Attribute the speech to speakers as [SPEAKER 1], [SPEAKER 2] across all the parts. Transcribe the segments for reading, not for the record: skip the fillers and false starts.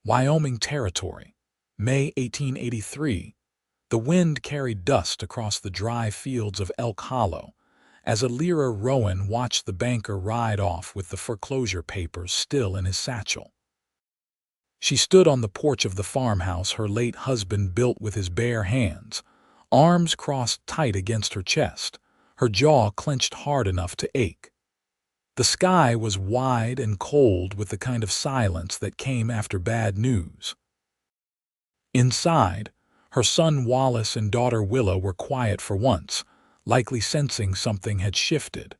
[SPEAKER 1] Wyoming Territory, May 1883. The wind carried dust across the dry fields of Elk Hollow as Elira Rowen watched the banker ride off with the foreclosure papers still in his satchel. She stood on the porch of the farmhouse her late husband built with his bare hands, arms crossed tight against her chest, her jaw clenched hard enough to ache. The sky was wide and cold with the kind of silence that came after bad news. Inside, her son Wallace and daughter Willa were quiet for once, likely sensing something had shifted.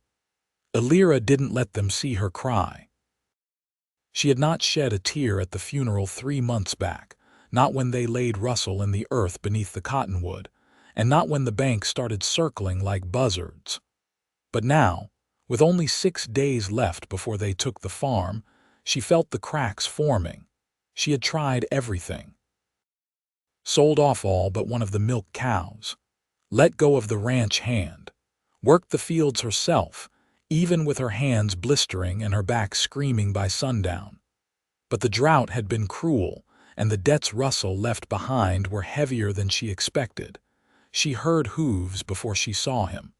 [SPEAKER 1] Elira didn't let them see her cry. She had not shed a tear at the funeral 3 months back, not when they laid Russell in the earth beneath the cottonwood, and not when the bank started circling like buzzards. But now, with only 6 days left before they took the farm, she felt the cracks forming. She had tried everything. Sold off all but one of the milk cows. Let go of the ranch hand. Worked the fields herself, even with her hands blistering and her back screaming by sundown. But the drought had been cruel, and the debts Russell left behind were heavier than she expected. She heard hooves before she saw him.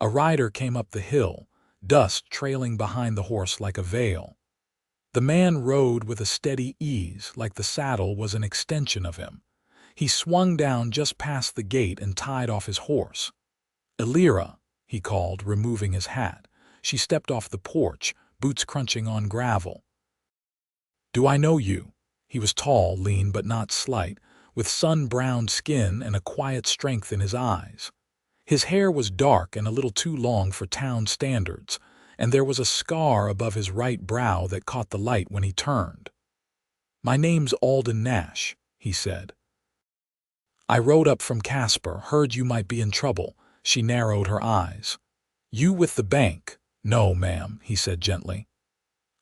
[SPEAKER 1] A rider came up the hill, dust trailing behind the horse like a veil. The man rode with a steady ease, like the saddle was an extension of him. He swung down just past the gate and tied off his horse. "Elira," he called, removing his hat. She stepped off the porch, boots crunching on gravel. "Do I know you?" He was tall, lean, but not slight, with sun-browned skin and a quiet strength in his eyes. His hair was dark and a little too long for town standards, and there was a scar above his right brow that caught the light when he turned. "My name's Alden Nash," he said. "I rode up from Casper, heard you might be in trouble." She narrowed her eyes. "You with the bank?" "No, ma'am," he said gently.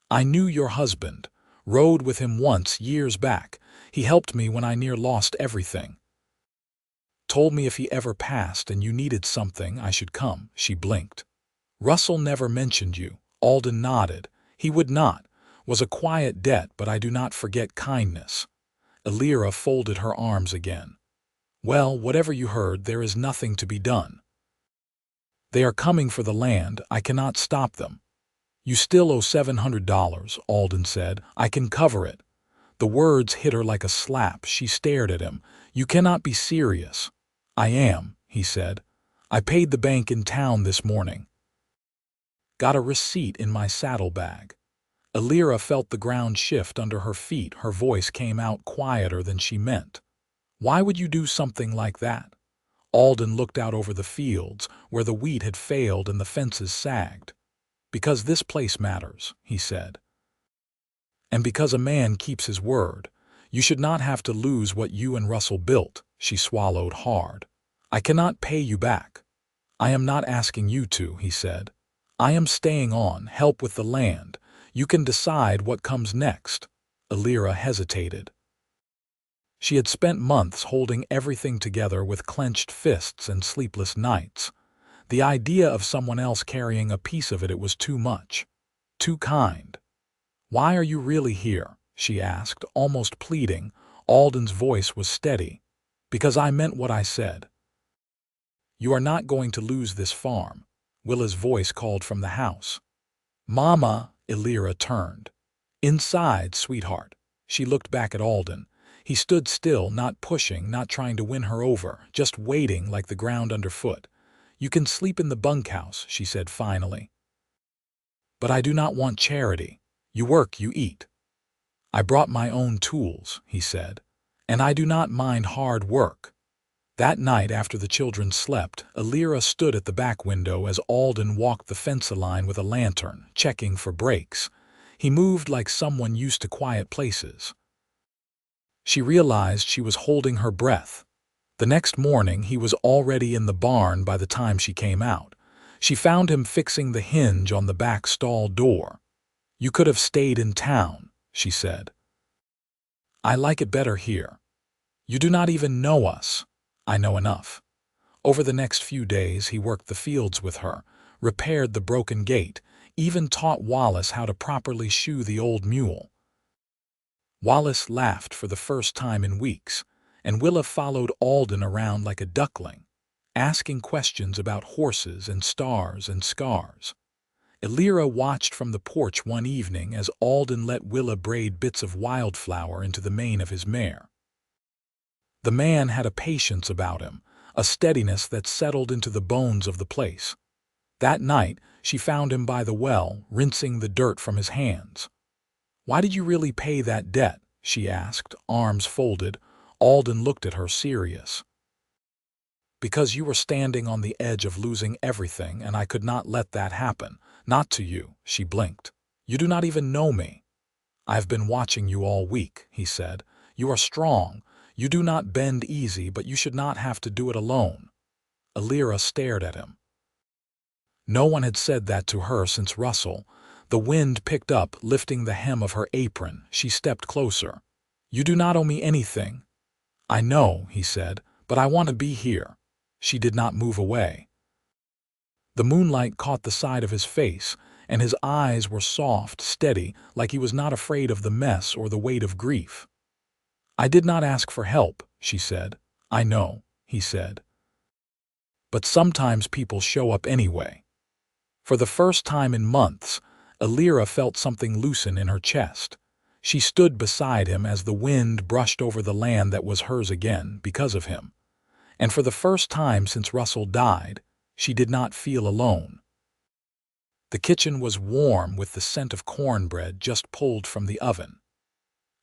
[SPEAKER 1] "I knew your husband. Rode with him once, years back. He helped me when I near lost everything. Told me if he ever passed and you needed something, I should come." She blinked. "Russell never mentioned you." Alden nodded. "He would not. Was a quiet debt, but I do not forget kindness." Elira folded her arms again. "Well, whatever you heard, there is nothing to be done. They are coming for the land. I cannot stop them." "You still owe $700, Alden said. "I can cover it." The words hit her like a slap. She stared at him. "You cannot be serious." "I am," he said. "I paid the bank in town this morning. Got a receipt in my saddlebag." Elira felt the ground shift under her feet. Her voice came out quieter than she meant. "Why would you do something like that?" Alden looked out over the fields, where the wheat had failed and the fences sagged. "Because this place matters," he said. "And because a man keeps his word. You should not have to lose what you and Russell built." She swallowed hard. "I cannot pay you back." "I am not asking you to," he said. "I am staying on, help with the land. You can decide what comes next." Elira hesitated. She had spent months holding everything together with clenched fists and sleepless nights. The idea of someone else carrying a piece of it was too much. Too kind. "Why are you really here?" she asked, almost pleading. Alden's voice was steady. "Because I meant what I said." "You are not going to lose this farm." Willa's voice called from the house. "Mama," Elira turned. "Inside, sweetheart." She looked back at Alden. He stood still, not pushing, not trying to win her over, just waiting like the ground underfoot. "You can sleep in the bunkhouse," she said finally. "But I do not want charity. You work, you eat." "I brought my own tools," he said. "And I do not mind hard work." That night after the children slept, Elira stood at the back window as Alden walked the fence line with a lantern, checking for breaks. He moved like someone used to quiet places. She realized she was holding her breath. The next morning he was already in the barn by the time she came out. She found him fixing the hinge on the back stall door. "You could have stayed in town," she said. "I like it better here. You do not even know us." "I know enough." Over the next few days he worked the fields with her, repaired the broken gate, even taught Wallace how to properly shoe the old mule. Wallace laughed for the first time in weeks, and Willa followed Alden around like a duckling, asking questions about horses and stars and scars. Elira watched from the porch one evening as Alden let Willa braid bits of wildflower into the mane of his mare. The man had a patience about him, a steadiness that settled into the bones of the place. That night, she found him by the well, rinsing the dirt from his hands. "Why did you really pay that debt?" she asked, arms folded. Alden looked at her, serious. "Because you were standing on the edge of losing everything, and I could not let that happen. Not to you," she blinked. "You do not even know me." "I have been watching you all week," he said. "You are strong. You do not bend easy, but you should not have to do it alone." Elira stared at him. No one had said that to her since Russell. The wind picked up, lifting the hem of her apron. She stepped closer. "You do not owe me anything." "I know," he said, "but I want to be here." She did not move away. The moonlight caught the side of his face, and his eyes were soft, steady, like he was not afraid of the mess or the weight of grief. "I did not ask for help," she said. "I know," he said. "But sometimes people show up anyway." For the first time in months, Elira felt something loosen in her chest. She stood beside him as the wind brushed over the land that was hers again because of him. And for the first time since Russell died, she did not feel alone. The kitchen was warm with the scent of cornbread just pulled from the oven.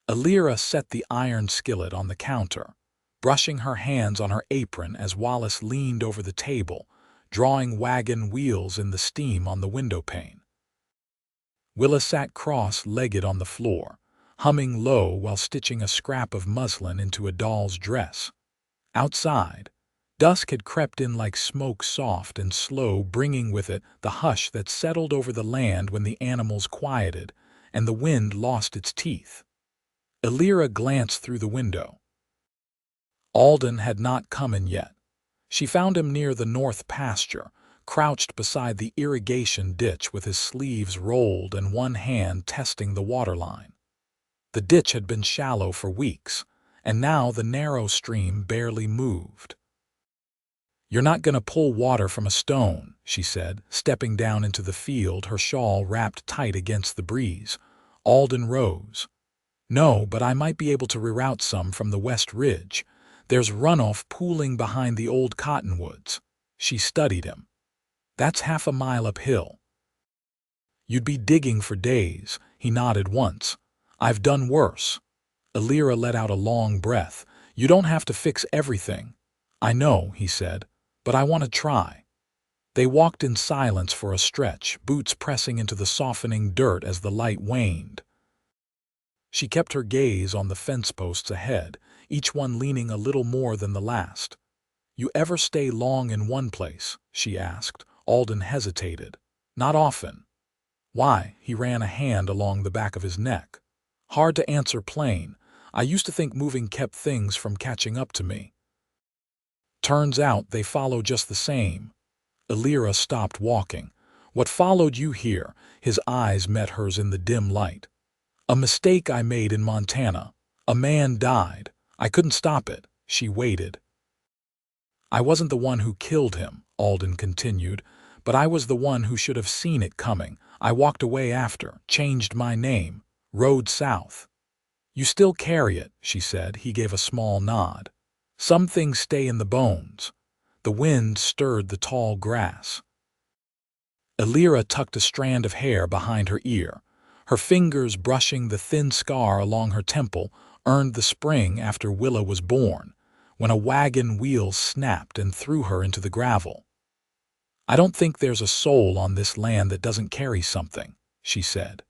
[SPEAKER 1] Elira set the iron skillet on the counter, brushing her hands on her apron as Wallace leaned over the table, drawing wagon wheels in the steam on the windowpane. Willa sat cross-legged on the floor, humming low while stitching a scrap of muslin into a doll's dress. Outside, dusk had crept in like smoke, soft and slow, bringing with it the hush that settled over the land when the animals quieted and the wind lost its teeth. Elira glanced through the window. Alden had not come in yet. She found him near the north pasture, crouched beside the irrigation ditch with his sleeves rolled and one hand testing the waterline. The ditch had been shallow for weeks, and now the narrow stream barely moved. "You're not going to pull water from a stone," she said, stepping down into the field, her shawl wrapped tight against the breeze. Alden rose. "No, but I might be able to reroute some from the west ridge. There's runoff pooling behind the old cottonwoods." She studied him. "That's half a mile uphill." "You'd be digging for days," he nodded once. "I've done worse." Elira let out a long breath. "You don't have to fix everything." "I know," he said, "but I want to try." They walked in silence for a stretch, boots pressing into the softening dirt as the light waned. She kept her gaze on the fence posts ahead, each one leaning a little more than the last. "You ever stay long in one place?" she asked. Alden hesitated. "Not often." "Why?" He ran a hand along the back of his neck. "Hard to answer plain. I used to think moving kept things from catching up to me. Turns out they follow just the same." Elira stopped walking. "What followed you here?" His eyes met hers in the dim light. "A mistake I made in Montana. A man died. I couldn't stop it." She waited. "I wasn't the one who killed him," Alden continued, "but I was the one who should have seen it coming. I walked away after, changed my name, rode south." "You still carry it," she said. He gave a small nod. "Some things stay in the bones." The wind stirred the tall grass. Elira tucked a strand of hair behind her ear. Her fingers brushing the thin scar along her temple earned the spring after Willa was born, when a wagon wheel snapped and threw her into the gravel. "I don't think there's a soul on this land that doesn't carry something," she said.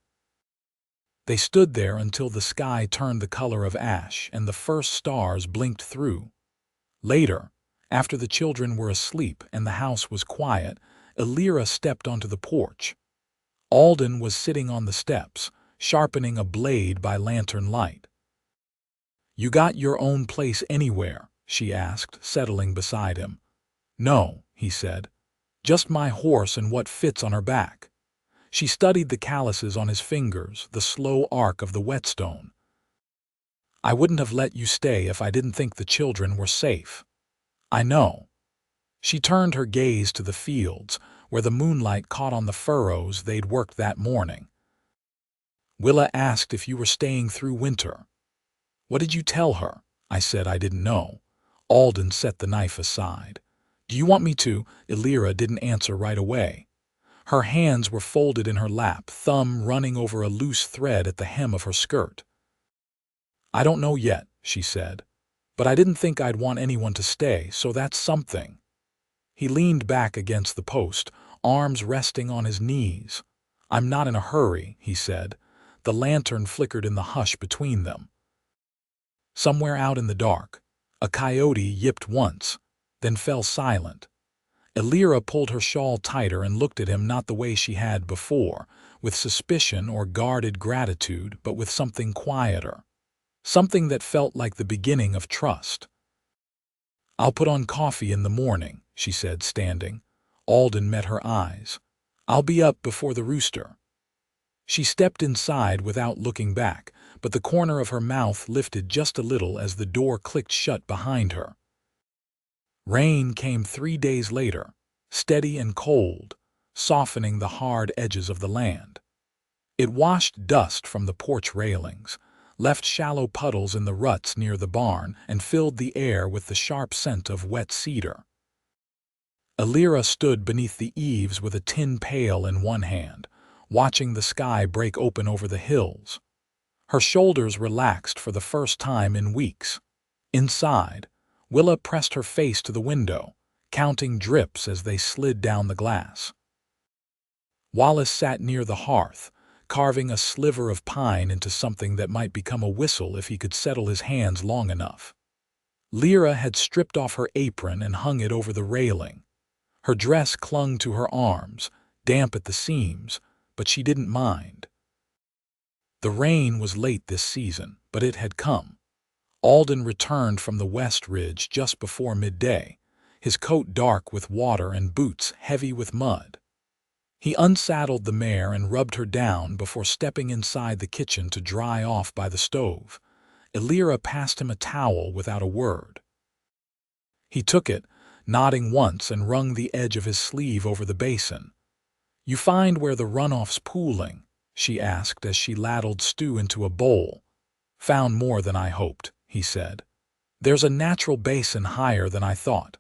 [SPEAKER 1] They stood there until the sky turned the color of ash and the first stars blinked through. Later, after the children were asleep and the house was quiet, Elira stepped onto the porch. Alden was sitting on the steps, sharpening a blade by lantern light. "You got your own place anywhere?" she asked, settling beside him. "No," he said. "Just my horse and what fits on her back." She studied the calluses on his fingers, the slow arc of the whetstone. I wouldn't have let you stay if I didn't think the children were safe. I know. She turned her gaze to the fields, where the moonlight caught on the furrows they'd worked that morning. Willa asked if you were staying through winter. What did you tell her? I said I didn't know. Alden set the knife aside. Do you want me to? Elira didn't answer right away. Her hands were folded in her lap, thumb running over a loose thread at the hem of her skirt. I don't know yet, she said. But I didn't think I'd want anyone to stay, so that's something. He leaned back against the post, arms resting on his knees. I'm not in a hurry, he said. The lantern flickered in the hush between them. Somewhere out in the dark, a coyote yipped once, then fell silent. Elira pulled her shawl tighter and looked at him not the way she had before, with suspicion or guarded gratitude, but with something quieter. Something that felt like the beginning of trust. I'll put on coffee in the morning, she said, standing. Alden met her eyes. I'll be up before the rooster. She stepped inside without looking back, but the corner of her mouth lifted just a little as the door clicked shut behind her. Rain came 3 days later, steady and cold, softening the hard edges of the land. It washed dust from the porch railings, left shallow puddles in the ruts near the barn, and filled the air with the sharp scent of wet cedar. Elira stood beneath the eaves with a tin pail in one hand, watching the sky break open over the hills. Her shoulders relaxed for the first time in weeks. Inside, Willa pressed her face to the window, counting drips as they slid down the glass. Wallace sat near the hearth, carving a sliver of pine into something that might become a whistle if he could settle his hands long enough. Lyra had stripped off her apron and hung it over the railing. Her dress clung to her arms, damp at the seams, but she didn't mind. The rain was late this season, but it had come. Alden returned from the West Ridge just before midday, his coat dark with water and boots heavy with mud. He unsaddled the mare and rubbed her down before stepping inside the kitchen to dry off by the stove. Elira passed him a towel without a word. He took it, nodding once, and wrung the edge of his sleeve over the basin. You find where the runoff's pooling? She asked as she ladled stew into a bowl. Found more than I hoped, he said. There's a natural basin higher than I thought.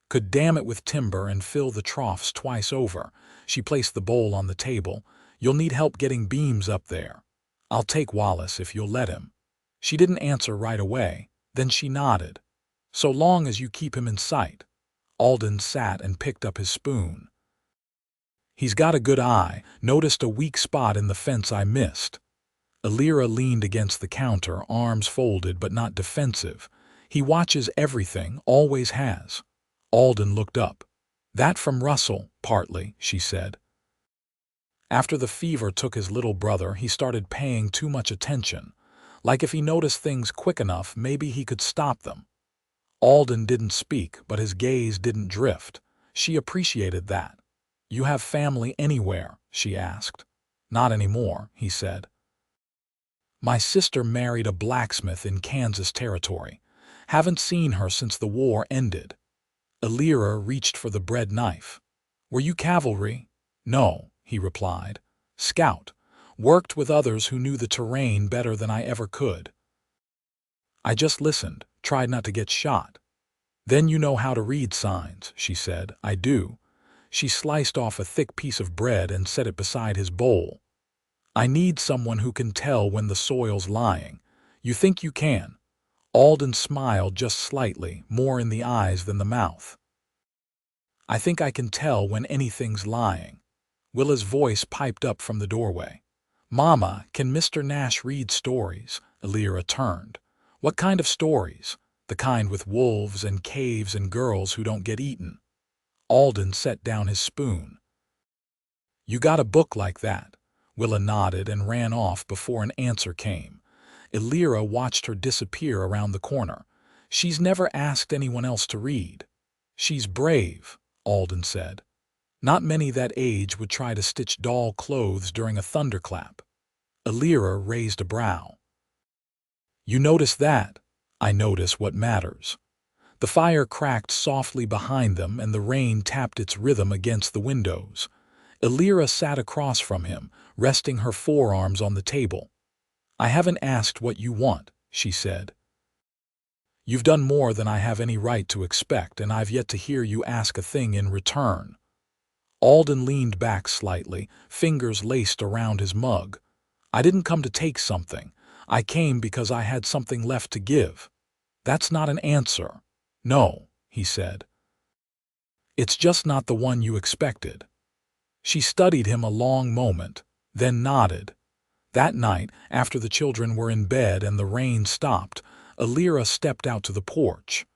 [SPEAKER 1] Could dam it with timber and fill the troughs twice over. She placed the bowl on the table. You'll need help getting beams up there. I'll take Wallace if you'll let him. She didn't answer right away. Then she nodded. So long as you keep him in sight. Alden sat and picked up his spoon. He's got a good eye. Noticed a weak spot in the fence I missed. Elira leaned against the counter, arms folded but not defensive. He watches everything, always has. Alden looked up. That from Russell, partly, she said. After the fever took his little brother, he started paying too much attention. Like if he noticed things quick enough, maybe he could stop them. Alden didn't speak, but his gaze didn't drift. She appreciated that. You have family anywhere? She asked. Not anymore, he said. My sister married a blacksmith in Kansas Territory. Haven't seen her since the war ended. Elira reached for the bread knife. Were you cavalry? No, he replied. Scout. Worked with others who knew the terrain better than I ever could. I just listened, tried not to get shot. Then you know how to read signs, she said. I do. She sliced off a thick piece of bread and set it beside his bowl. I need someone who can tell when the soil's lying. You think you can? Alden smiled just slightly, more in the eyes than the mouth. I think I can tell when anything's lying. Willa's voice piped up from the doorway. Mama, can Mr. Nash read stories? Elira turned. What kind of stories? The kind with wolves and caves and girls who don't get eaten. Alden set down his spoon. You got a book like that? Willa nodded and ran off before an answer came. Elira watched her disappear around the corner. She's never asked anyone else to read. She's brave, Alden said. Not many that age would try to stitch doll clothes during a thunderclap. Elira raised a brow. You notice that? I notice what matters. The fire cracked softly behind them and the rain tapped its rhythm against the windows. Elira sat across from him, resting her forearms on the table. I haven't asked what you want, she said. You've done more than I have any right to expect, and I've yet to hear you ask a thing in return. Alden leaned back slightly, fingers laced around his mug. I didn't come to take something. I came because I had something left to give. That's not an answer. No, he said. It's just not the one you expected. She studied him a long moment, then nodded. That night, after the children were in bed and the rain stopped, Elira stepped out to the porch.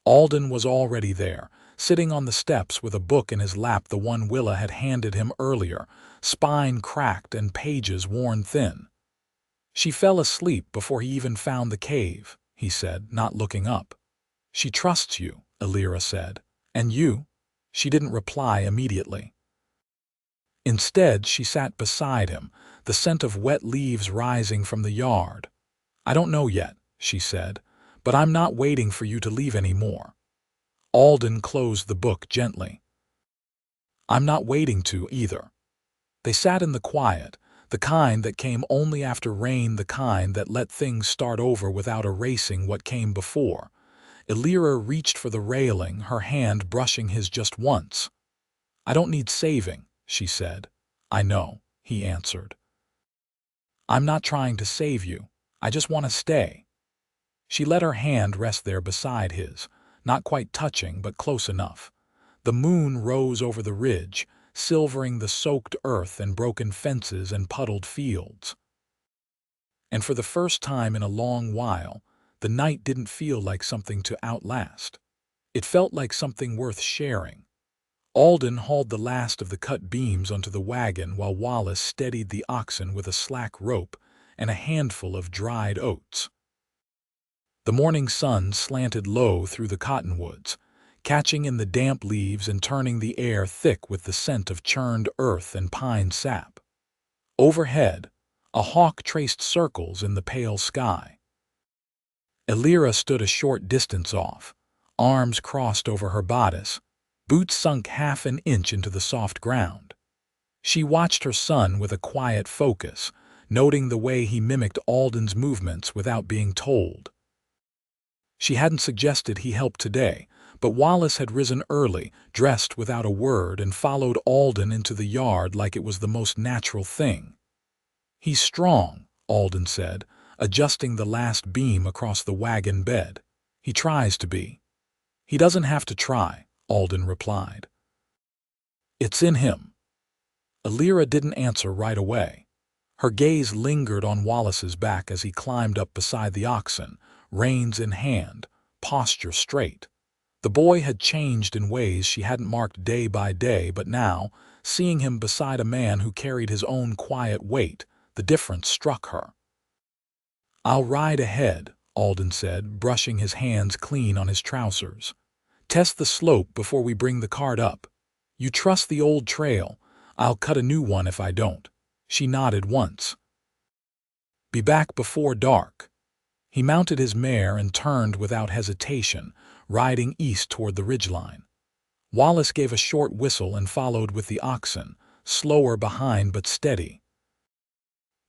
[SPEAKER 1] Alden was already there, sitting on the steps with a book in his lap, the one Willa had handed him earlier, spine cracked and pages worn thin. She fell asleep before he even found the cave, he said, not looking up. She trusts you, Elira said. And you? She didn't reply immediately. Instead, she sat beside him, the scent of wet leaves rising from the yard. I don't know yet, she said, but I'm not waiting for you to leave anymore. Alden closed the book gently. I'm not waiting to either. They sat in the quiet, the kind that came only after rain, the kind that let things start over without erasing what came before. Elira reached for the railing, her hand brushing his just once. I don't need saving, she said. I know, he answered. I'm not trying to save you. I just want to stay. She let her hand rest there beside his, not quite touching but close enough. The moon rose over the ridge, silvering the soaked earth and broken fences and puddled fields. And for the first time in a long while, the night didn't feel like something to outlast. It felt like something worth sharing. Alden hauled the last of the cut beams onto the wagon while Wallace steadied the oxen with a slack rope and a handful of dried oats. The morning sun slanted low through the cottonwoods, catching in the damp leaves and turning the air thick with the scent of churned earth and pine sap. Overhead, a hawk traced circles in the pale sky. Elira stood a short distance off, arms crossed over her bodice, boots sunk half an inch into the soft ground. She watched her son with a quiet focus, noting the way he mimicked Alden's movements without being told. She hadn't suggested he help today, but Wallace had risen early, dressed without a word, and followed Alden into the yard like it was the most natural thing. He's strong, Alden said, adjusting the last beam across the wagon bed. He tries to be. He doesn't have to try, Alden replied. It's in him. Elira didn't answer right away. Her gaze lingered on Wallace's back as he climbed up beside the oxen, reins in hand, posture straight. The boy had changed in ways she hadn't marked day by day, but now, seeing him beside a man who carried his own quiet weight, the difference struck her. I'll ride ahead, Alden said, brushing his hands clean on his trousers. Test the slope before we bring the cart up. You trust the old trail. I'll cut a new one if I don't. She nodded once. Be back before dark. He mounted his mare and turned without hesitation, riding east toward the ridgeline. Wallace gave a short whistle and followed with the oxen, slower behind but steady.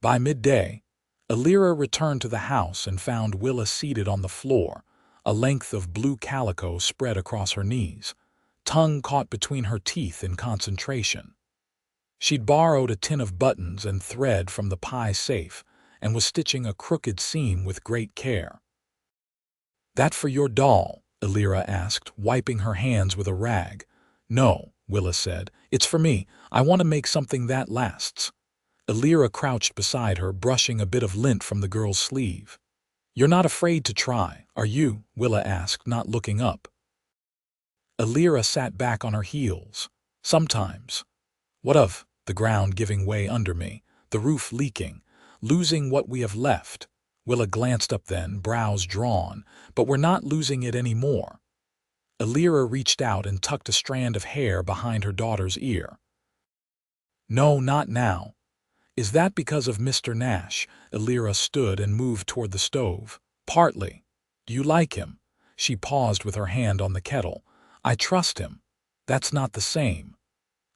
[SPEAKER 1] By midday, Elira returned to the house and found Willa seated on the floor, a length of blue calico spread across her knees, tongue caught between her teeth in concentration. She'd borrowed a tin of buttons and thread from the pie safe and was stitching a crooked seam with great care. That for your doll? Elira asked, wiping her hands with a rag. No, Willa said. It's for me. I want to make something that lasts. Elira crouched beside her, brushing a bit of lint from the girl's sleeve. You're not afraid to try, are you? Willa asked, not looking up. Elira sat back on her heels. Sometimes. What of? The ground giving way under me, the roof leaking, losing what we have left. Willa glanced up then, brows drawn, but we're not losing it anymore. Elira reached out and tucked a strand of hair behind her daughter's ear. No, not now. Is that because of Mr. Nash? Elira stood and moved toward the stove. Partly. Do you like him? She paused with her hand on the kettle. I trust him. That's not the same.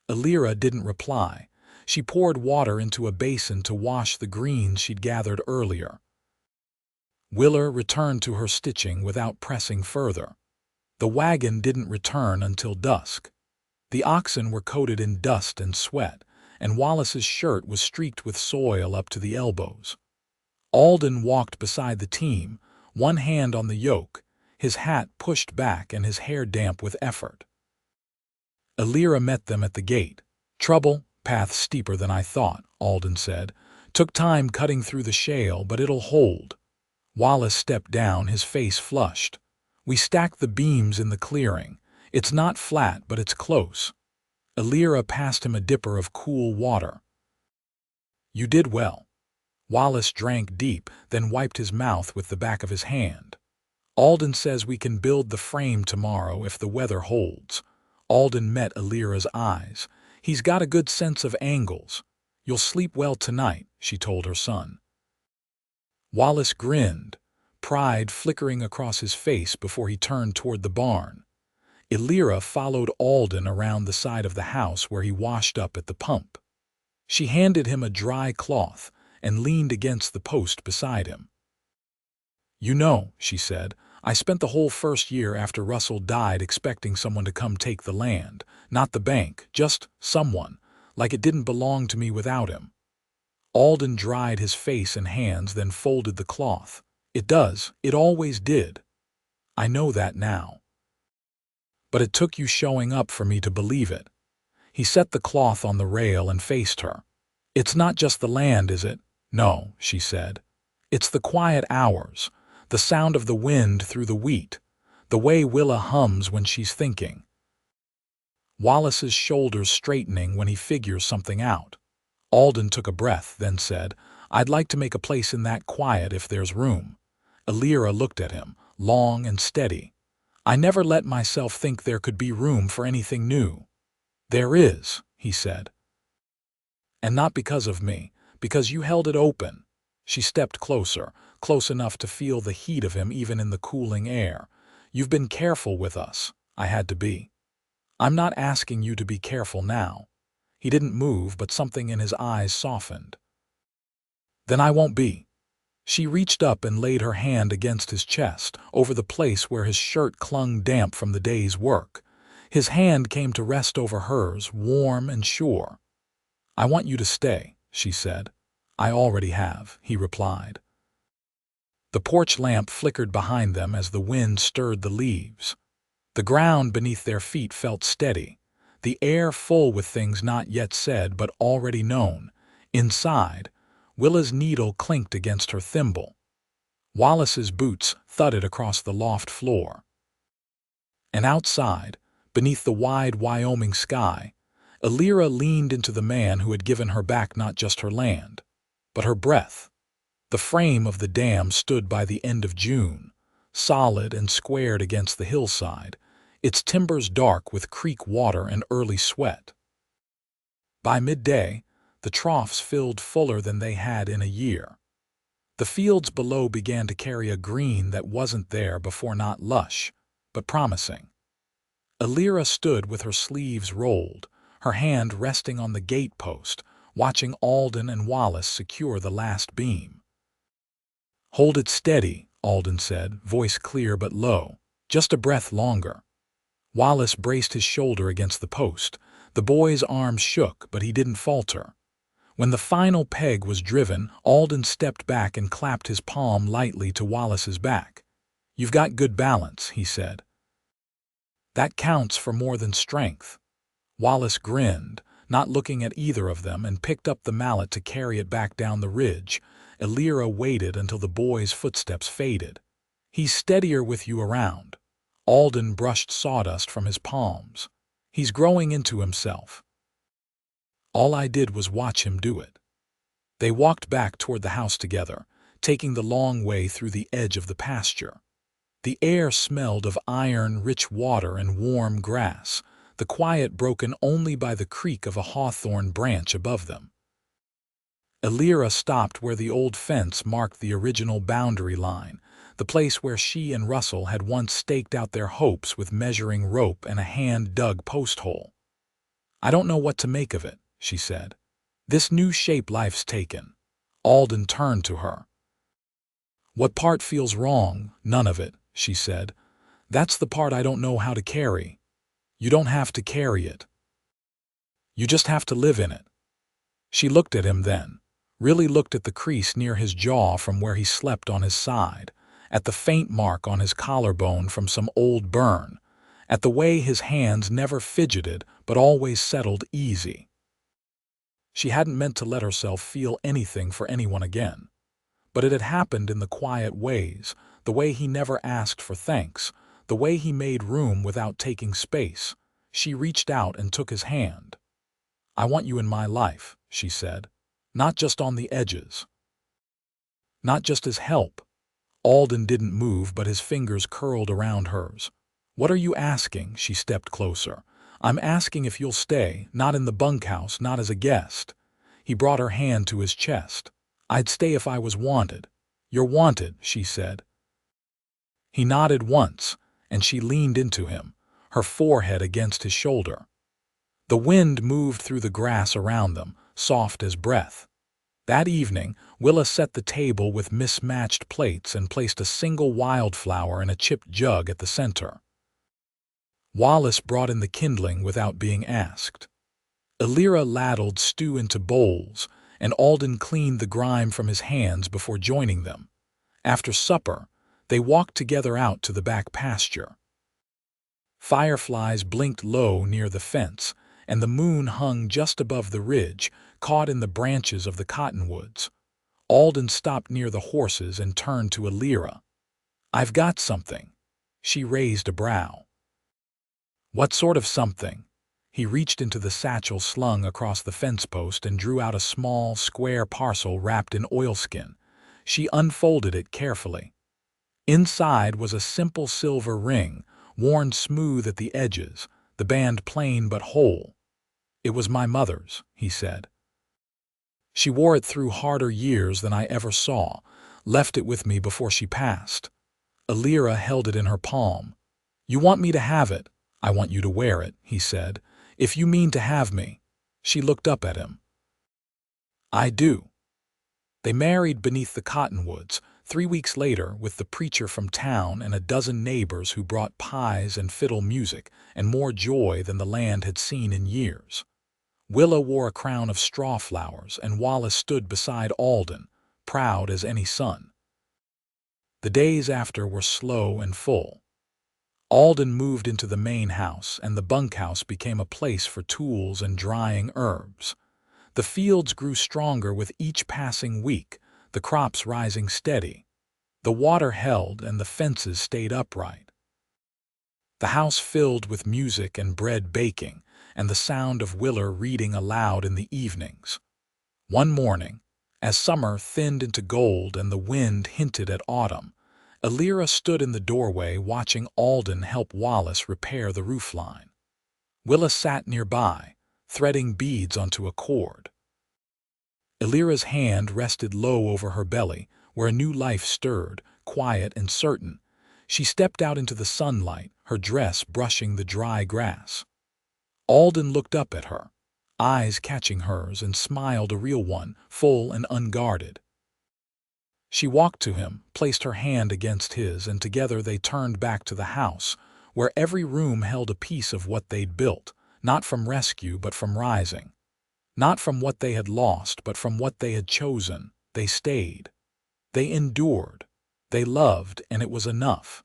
[SPEAKER 1] Elira didn't reply. She poured water into a basin to wash the greens she'd gathered earlier. Willa returned to her stitching without pressing further. The wagon didn't return until dusk. The oxen were coated in dust and sweat, and Wallace's shirt was streaked with soil up to the elbows. Alden walked beside the team, one hand on the yoke, his hat pushed back and his hair damp with effort. Elira met them at the gate. Trouble, path steeper than I thought, Alden said. Took time cutting through the shale, but it'll hold. Wallace stepped down, his face flushed. We stacked the beams in the clearing. It's not flat, but it's close. Elira passed him a dipper of cool water. You did well. Wallace drank deep, then wiped his mouth with the back of his hand. Alden says we can build the frame tomorrow if the weather holds. Alden met Elira's eyes. He's got a good sense of angles. You'll sleep well tonight, she told her son. Wallace grinned, pride flickering across his face before he turned toward the barn. Elira followed Alden around the side of the house where he washed up at the pump. She handed him a dry cloth and leaned against the post beside him. You know, she said, I spent the whole first year after Russell died expecting someone to come take the land, not the bank, just someone, like it didn't belong to me without him. Alden dried his face and hands, then folded the cloth. It does, it always did. I know that now. But it took you showing up for me to believe it. He set the cloth on the rail and faced her. It's not just the land, is it? No, she said. It's the quiet hours, the sound of the wind through the wheat, the way Willa hums when she's thinking. Wallace's shoulders straightening when he figures something out. Alden took a breath, then said, I'd like to make a place in that quiet if there's room. Elira looked at him, long and steady. I never let myself think there could be room for anything new. There is, he said. And not because of me, because you held it open. She stepped closer, close enough to feel the heat of him even in the cooling air. You've been careful with us. I had to be. I'm not asking you to be careful now. He didn't move, but something in his eyes softened. Then I won't be. She reached up and laid her hand against his chest, over the place where his shirt clung damp from the day's work. His hand came to rest over hers, warm and sure. I want you to stay, she said. I already have, he replied. The porch lamp flickered behind them as the wind stirred the leaves. The ground beneath their feet felt steady, the air full with things not yet said but already known. Inside, Willa's needle clinked against her thimble. Wallace's boots thudded across the loft floor. And outside, beneath the wide Wyoming sky, Elira leaned into the man who had given her back not just her land, but her breath. The frame of the dam stood by the end of June, solid and squared against the hillside, its timbers dark with creek water and early sweat. By midday, the troughs filled fuller than they had in a year. The fields below began to carry a green that wasn't there before, not lush, but promising. Elira stood with her sleeves rolled, her hand resting on the gate post, watching Alden and Wallace secure the last beam. Hold it steady, Alden said, voice clear but low. Just a breath longer. Wallace braced his shoulder against the post. The boy's arm shook, but he didn't falter. When the final peg was driven, Alden stepped back and clapped his palm lightly to Wallace's back. You've got good balance, he said. That counts for more than strength. Wallace grinned, not looking at either of them, and picked up the mallet to carry it back down the ridge. Elira waited until the boy's footsteps faded. He's steadier with you around. Alden brushed sawdust from his palms. He's growing into himself. All I did was watch him do it. They walked back toward the house together, taking the long way through the edge of the pasture. The air smelled of iron-rich water and warm grass, the quiet broken only by the creak of a hawthorn branch above them. Elira stopped where the old fence marked the original boundary line, the place where she and Russell had once staked out their hopes with measuring rope and a hand-dug post hole. "I don't know what to make of it," she said. "This new shape life's taken." Alden turned to her. "What part feels wrong?" "None of it," she said. "That's the part I don't know how to carry." "You don't have to carry it. You just have to live in it." She looked at him then, really looked at the crease near his jaw from where he slept on his side, at the faint mark on his collarbone from some old burn, at the way his hands never fidgeted but always settled easy. She hadn't meant to let herself feel anything for anyone again, but it had happened in the quiet ways, the way he never asked for thanks, the way he made room without taking space. She reached out and took his hand. "I want you in my life," she said. "Not just on the edges. Not just as help." Alden didn't move, but his fingers curled around hers. "What are you asking?" She stepped closer. "I'm asking if you'll stay, not in the bunkhouse, not as a guest." He brought her hand to his chest. "I'd stay if I was wanted." "You're wanted," she said. He nodded once, and she leaned into him, her forehead against his shoulder. The wind moved through the grass around them, soft as breath. That evening, Willa set the table with mismatched plates and placed a single wildflower in a chipped jug at the center. Wallace brought in the kindling without being asked. Elira ladled stew into bowls, and Alden cleaned the grime from his hands before joining them. After supper, they walked together out to the back pasture. Fireflies blinked low near the fence, and the moon hung just above the ridge, caught in the branches of the cottonwoods. Alden stopped near the horses and turned to Elira. "I've got something." She raised a brow. "What sort of something?" He reached into the satchel slung across the fence post and drew out a small, square parcel wrapped in oilskin. She unfolded it carefully. Inside was a simple silver ring, worn smooth at the edges, the band plain but whole. "It was my mother's," he said. "She wore it through harder years than I ever saw, left it with me before she passed." Elira held it in her palm. "You want me to have it?" "I want you to wear it," he said. "If you mean to have me." She looked up at him. "I do." They married beneath the cottonwoods, 3 weeks later, with the preacher from town and a dozen neighbors who brought pies and fiddle music and more joy than the land had seen in years. Willa wore a crown of straw flowers, and Wallace stood beside Alden, proud as any son. The days after were slow and full. Alden moved into the main house, and the bunkhouse became a place for tools and drying herbs. The fields grew stronger with each passing week, the crops rising steady. The water held, and the fences stayed upright. The house filled with music and bread baking, and the sound of Willa reading aloud in the evenings. One morning, as summer thinned into gold and the wind hinted at autumn, Elira stood in the doorway watching Alden help Wallace repair the roofline. Willa sat nearby, threading beads onto a cord. Elira's hand rested low over her belly, where a new life stirred, quiet and certain. She stepped out into the sunlight, her dress brushing the dry grass. Alden looked up at her, eyes catching hers, and smiled, a real one, full and unguarded. She walked to him, placed her hand against his, and together they turned back to the house, where every room held a piece of what they'd built, not from rescue but from rising. Not from what they had lost, but from what they had chosen. They stayed. They endured. They loved, and it was enough.